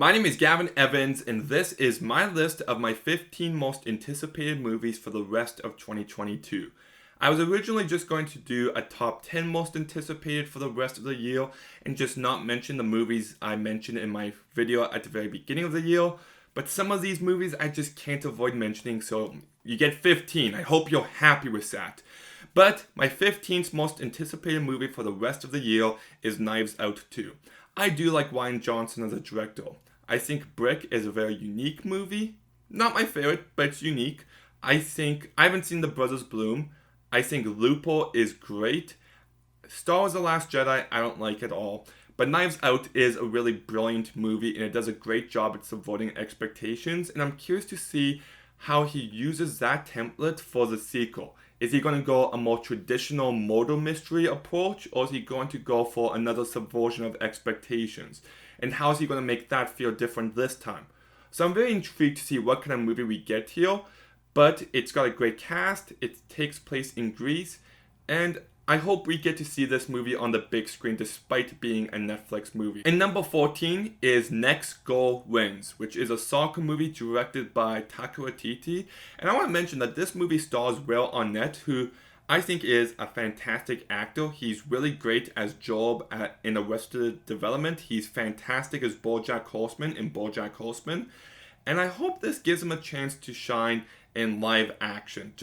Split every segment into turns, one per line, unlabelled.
My name is Gavin Evans, and this is my list of my 15 most anticipated movies for the rest of 2022. I was originally just going to do a top 10 most anticipated for the rest of the year and just not mention the movies I mentioned in my video at the very beginning of the year, but some of these movies I just can't avoid mentioning, so you get 15. I hope you're happy with that. But my 15th most anticipated movie for the rest of the year is Knives Out 2. I do like Rian Johnson as a director. I think Brick is a very unique movie. Not my favorite, but it's unique. I haven't seen The Brothers Bloom. I think Looper is great. Star Wars The Last Jedi, I don't like at all. But Knives Out is a really brilliant movie and it does a great job at subverting expectations. And I'm curious to see how he uses that template for the sequel. Is he going to go a more traditional murder mystery approach, or is he going to go for another subversion of expectations? And how is he going to make that feel different this time? So I'm very intrigued to see what kind of movie we get here, but it's got a great cast, it takes place in Greece, and I hope we get to see this movie on the big screen despite being a Netflix movie. And number 14 is Next Goal Wins, which is a soccer movie directed by Taika Waititi. And I want to mention that this movie stars Will Arnett, who I think is a fantastic actor. He's really great as Job in Arrested Development. He's fantastic as BoJack Horseman in BoJack Horseman. And I hope this gives him a chance to shine in live action.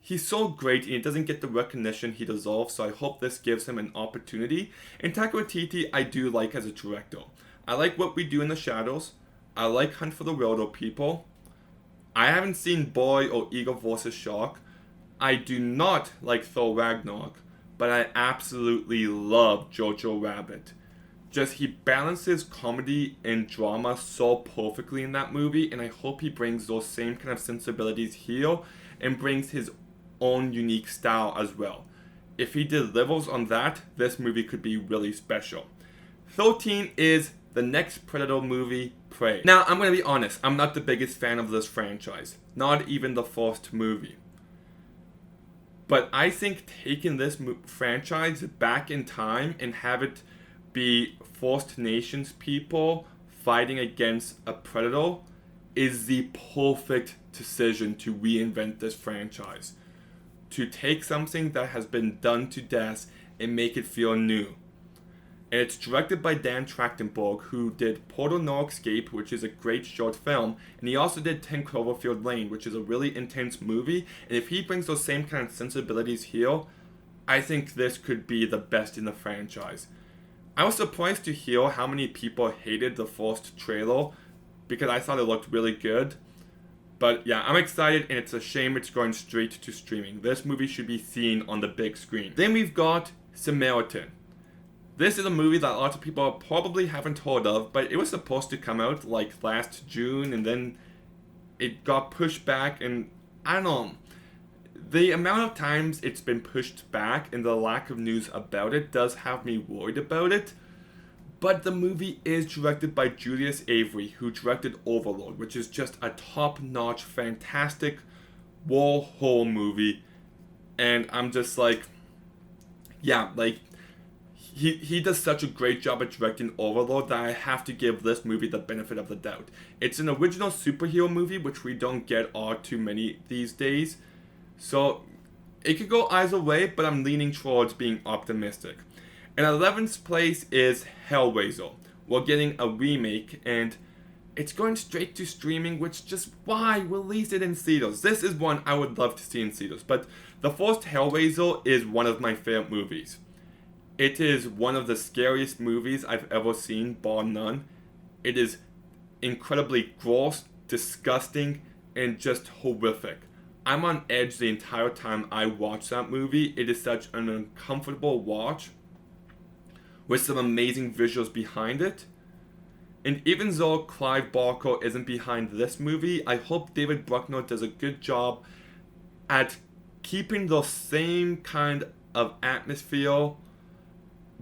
He's so great and he doesn't get the recognition he deserves, so I hope this gives him an opportunity. And Taika Waititi I do like as a director. I like What We Do in the Shadows. I like Hunt for the Wilder People. I haven't seen Boy or Eagle vs. Shark. I do not like Thor Ragnarok, but I absolutely love Jojo Rabbit. He balances comedy and drama so perfectly in that movie, and I hope he brings those same kind of sensibilities here and brings his own unique style as well. If he delivers on that, this movie could be really special. 13 is the next Predator movie, Prey. Now, I'm going to be honest, I'm not the biggest fan of this franchise. Not even the first movie. But I think taking this franchise back in time and have it be First Nations people fighting against a predator is the perfect decision to reinvent this franchise. To take something that has been done to death and make it feel new. And it's directed by Dan Trachtenberg, who did Portal No Escape, which is a great short film, and he also did 10 Cloverfield Lane, which is a really intense movie, and if he brings those same kind of sensibilities here, I think this could be the best in the franchise. I was surprised to hear how many people hated the first trailer, because I thought it looked really good. But yeah, I'm excited, and it's a shame it's going straight to streaming. This movie should be seen on the big screen. Then we've got Samaritan. This is a movie that a lot of people probably haven't heard of, but it was supposed to come out like last June, and then it got pushed back, and I don't know. The amount of times it's been pushed back and the lack of news about it does have me worried about it. But the movie is directed by Julius Avery, who directed Overlord, which is just a top-notch, fantastic war horror movie. And I'm just like, yeah, like, he does such a great job at directing Overlord that I have to give this movie the benefit of the doubt. It's an original superhero movie, which we don't get all too many these days. So, it could go either way, but I'm leaning towards being optimistic. In 11th place is Hellraiser. We're getting a remake, and it's going straight to streaming, which just why release it in theaters? This is one I would love to see in theaters, but the first Hellraiser is one of my favorite movies. It is one of the scariest movies I've ever seen, bar none. It is incredibly gross, disgusting, and just horrific. I'm on edge the entire time I watch that movie. It is such an uncomfortable watch, with some amazing visuals behind it. And even though Clive Barker isn't behind this movie, I hope David Bruckner does a good job at keeping the same kind of atmosphere,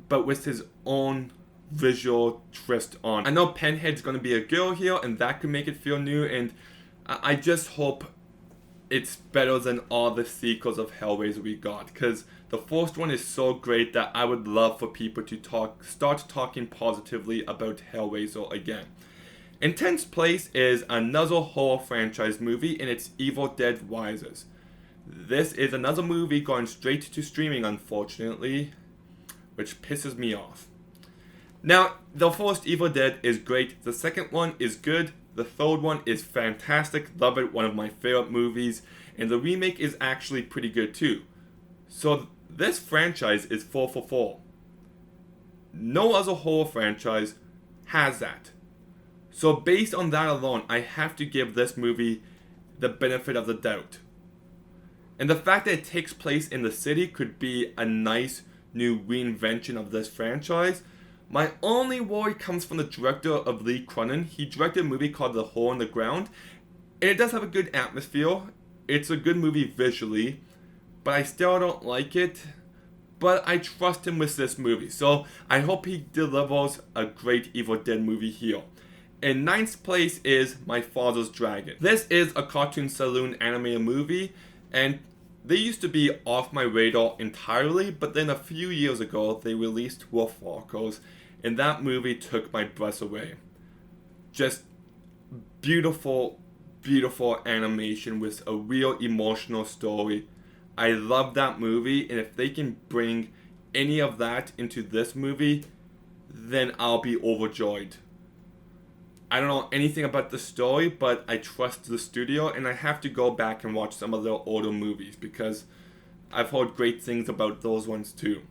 but with his own visual twist on. I know Pinhead's going to be a girl here, and that could make it feel new, and I just hope it's better than all the sequels of Hellraiser we got, because the first one is so great that I would love for people to start talking positively about Hellraiser again. In 10th place is another horror franchise movie, and it's Evil Dead Rises. This is another movie going straight to streaming, unfortunately, which pisses me off. Now, the first Evil Dead is great, the second one is good, the third one is fantastic, love it, one of my favorite movies, and the remake is actually pretty good too. So this franchise is 4 for 4. No other horror franchise has that. So based on that alone, I have to give this movie the benefit of the doubt. And the fact that it takes place in the city could be a nice new reinvention of this franchise. My only worry comes from the director of Lee Cronin. He directed a movie called The Hole in the Ground, and it does have a good atmosphere. It's a good movie visually, but I still don't like it. But I trust him with this movie, so I hope he delivers a great Evil Dead movie here. In 9th place is My Father's Dragon. This is a cartoon saloon animated movie, and they used to be off my radar entirely, but then a few years ago they released Wolfwalkers, and that movie took my breath away. Just beautiful, beautiful animation with a real emotional story. I love that movie, and if they can bring any of that into this movie, then I'll be overjoyed. I don't know anything about the story, but I trust the studio, and I have to go back and watch some of their older movies because I've heard great things about those ones too.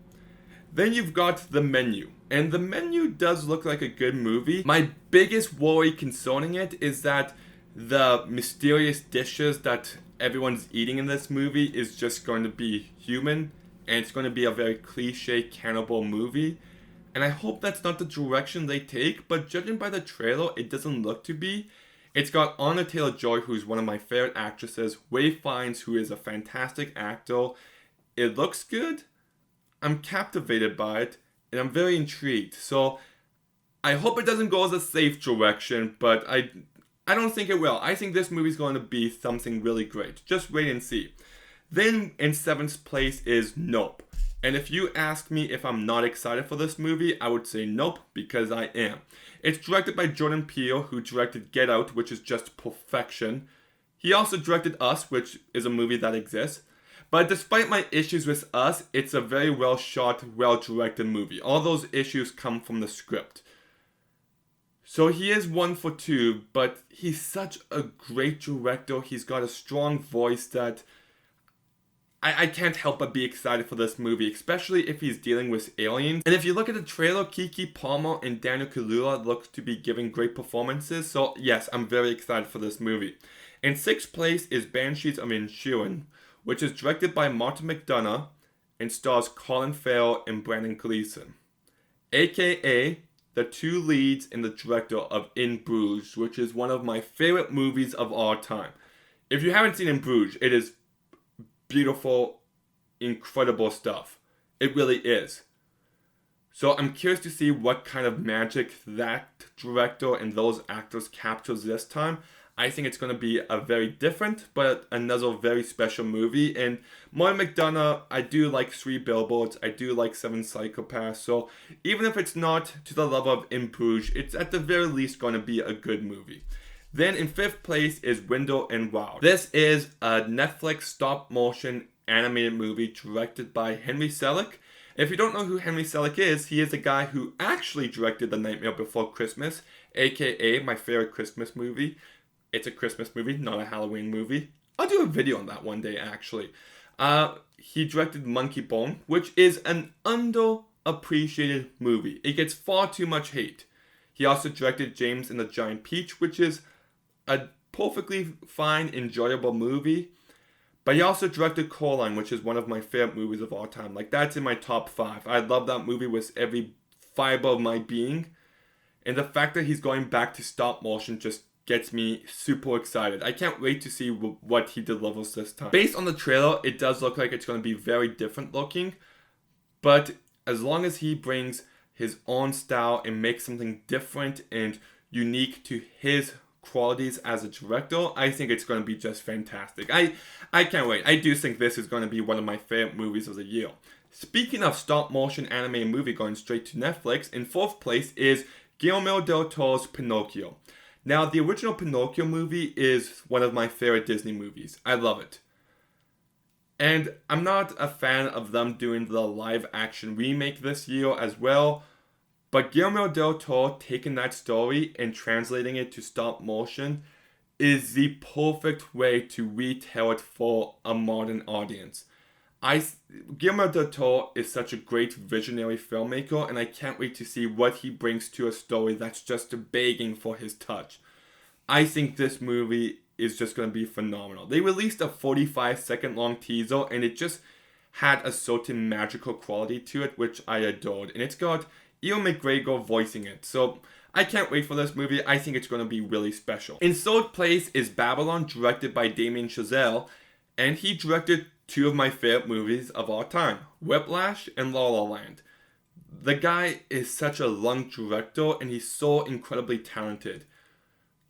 Then you've got The Menu, and The Menu does look like a good movie. My biggest worry concerning it is that the mysterious dishes that everyone's eating in this movie is just going to be human, and it's going to be a very cliche cannibal movie. And I hope that's not the direction they take, but judging by the trailer, it doesn't look to be. It's got Anya Taylor-Joy, who's one of my favorite actresses, Ray Fiennes, who is a fantastic actor. It looks good. I'm captivated by it, and I'm very intrigued. So I hope it doesn't go as a safe direction, but I don't think it will. I think this movie's going to be something really great. Just wait and see. Then in 7th place is Nope. And if you ask me if I'm not excited for this movie, I would say nope, because I am. It's directed by Jordan Peele, who directed Get Out, which is just perfection. He also directed Us, which is a movie that exists. But despite my issues with Us, it's a very well shot, well directed movie. All those issues come from the script. So he is 1 for 2, but he's such a great director. He's got a strong voice that I can't help but be excited for this movie, especially if he's dealing with aliens. And if you look at the trailer, Keke Palmer and Daniel Kaluuya look to be giving great performances. So yes, I'm very excited for this movie. In 6th place is Banshees of Inisherin, which is directed by Martin McDonagh and stars Colin Farrell and Brandon Gleeson, aka the two leads and the director of In Bruges, which is one of my favorite movies of all time. If you haven't seen In Bruges, it is beautiful, incredible stuff. It really is. So I'm curious to see what kind of magic that director and those actors captures this time. I think it's going to be a very different, but another very special movie. And Martin McDonagh, I do like 3 Billboards, I do like 7 Psychopaths. So even if it's not to the level of In Bruges, it's at the very least going to be a good movie. Then in 5th place is Window and Wild. This is a Netflix stop-motion animated movie directed by Henry Selick. If you don't know who Henry Selick is, he is the guy who actually directed The Nightmare Before Christmas, aka my favorite Christmas movie. It's a Christmas movie, not a Halloween movie. I'll do a video on that one day, actually. He directed Monkey Bone, which is an underappreciated movie. It gets far too much hate. He also directed James and the Giant Peach, which is a perfectly fine, enjoyable movie. But he also directed Coraline, which is one of my favorite movies of all time. Like, that's in my top 5. I love that movie with every fiber of my being. And the fact that he's going back to stop motion just gets me super excited. I can't wait to see what he delivers this time. Based on the trailer, it does look like it's going to be very different looking. But as long as he brings his own style and makes something different and unique to his qualities as a director, I think it's going to be just fantastic. I can't wait. I do think this is going to be one of my favorite movies of the year. Speaking of stop motion anime movie going straight to Netflix, in 4th place is Guillermo del Toro's Pinocchio. Now, the original Pinocchio movie is one of my favorite Disney movies. I love it. And I'm not a fan of them doing the live action remake this year as well, but Guillermo del Toro taking that story and translating it to stop motion is the perfect way to retell it for a modern audience. Guillermo del Toro is such a great visionary filmmaker, and I can't wait to see what he brings to a story that's just begging for his touch. I think this movie is just going to be phenomenal. They released a 45-second long teaser, and it just had a certain magical quality to it, which I adored. And it's got Ewan McGregor voicing it, so I can't wait for this movie. I think it's going to be really special. In third place is Babylon, directed by Damien Chazelle, and he directed two of my favorite movies of all time, Whiplash and La La Land. The guy is such a lung director, and he's so incredibly talented.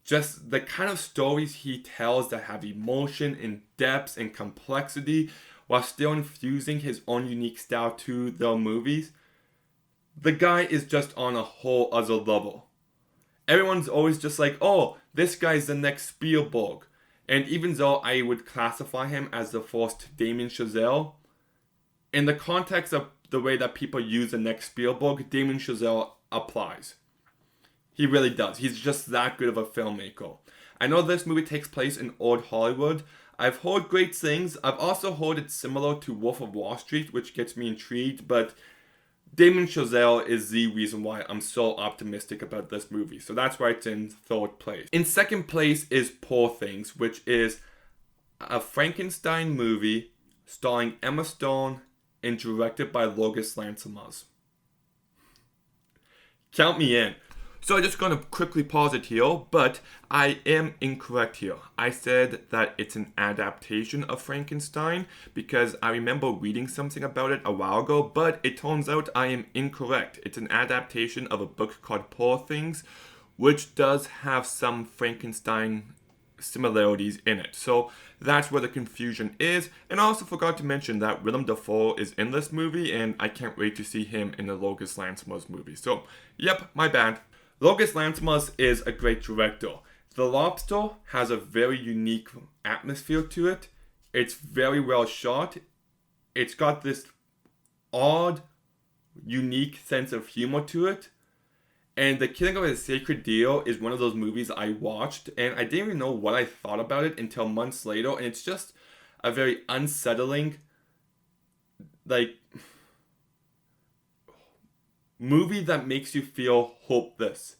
Just the kind of stories he tells that have emotion and depth and complexity while still infusing his own unique style to the movies. The guy is just on a whole other level. Everyone's always just like, oh, this guy's the next Spielberg. And even though I would classify him as the first Damien Chazelle, in the context of the way that people use the next Spielberg, Damien Chazelle applies. He really does. He's just that good of a filmmaker. I know this movie takes place in old Hollywood. I've heard great things. I've also heard it's similar to Wolf of Wall Street, which gets me intrigued, but Damien Chazelle is the reason why I'm so optimistic about this movie. So that's why it's in third place. In second place is Poor Things, which is a Frankenstein movie starring Emma Stone and directed by Yorgos Lanthimos. Count me in. So I'm just going to quickly pause it here, but I am incorrect here. I said that it's an adaptation of Frankenstein because I remember reading something about it a while ago, but it turns out I am incorrect. It's an adaptation of a book called Poor Things, which does have some Frankenstein similarities in it. So that's where the confusion is. And I also forgot to mention that Willem Dafoe is in this movie, and I can't wait to see him in the Yorgos Lanthimos movie. So, yep, my bad. Yorgos Lanthimos is a great director. The Lobster has a very unique atmosphere to it. It's very well shot. It's got this odd, unique sense of humor to it. And The Killing of a Sacred Deer is one of those movies I watched, and I didn't even know what I thought about it until months later, and it's just a very unsettling, movie that makes you feel hopeless.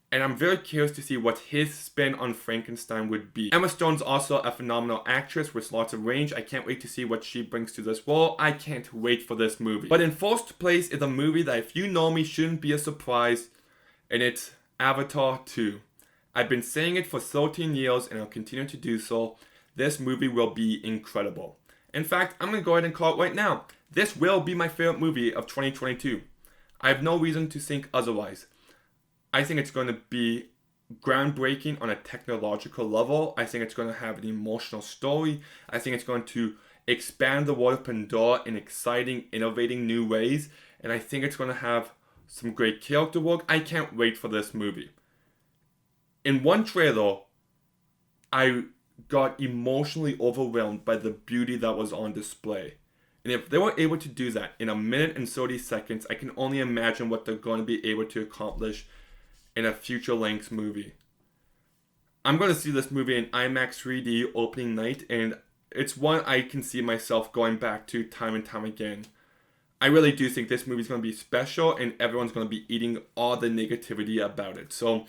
And I'm very curious to see what his spin on Frankenstein would be. Emma Stone's also a phenomenal actress with lots of range. I can't wait to see what she brings to this role. I can't wait for this movie. But in first place is a movie that, if you know me, shouldn't be a surprise, and it's Avatar 2. I've been saying it for 13 years, and I'll continue to do so. This movie will be incredible. In fact, I'm going to go ahead and call it right now. This will be my favorite movie of 2022. I have no reason to think otherwise. I think it's going to be groundbreaking on a technological level. I think it's going to have an emotional story. I think it's going to expand the world of Pandora in exciting, innovating new ways. And I think it's going to have some great character work. I can't wait for this movie. In one trailer, I got emotionally overwhelmed by the beauty that was on display. And if they were able to do that in 1 minute and 30 seconds, I can only imagine what they're going to be able to accomplish in a future-length movie. I'm going to see this movie in IMAX 3D opening night, and it's one I can see myself going back to time and time again. I really do think this movie is going to be special, and everyone's going to be eating all the negativity about it. So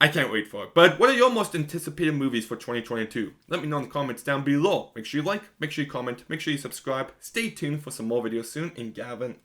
I can't wait for it. But what are your most anticipated movies for 2022? Let me know in the comments down below. Make sure you like, make sure you comment, make sure you subscribe. Stay tuned for some more videos soon. And Gavin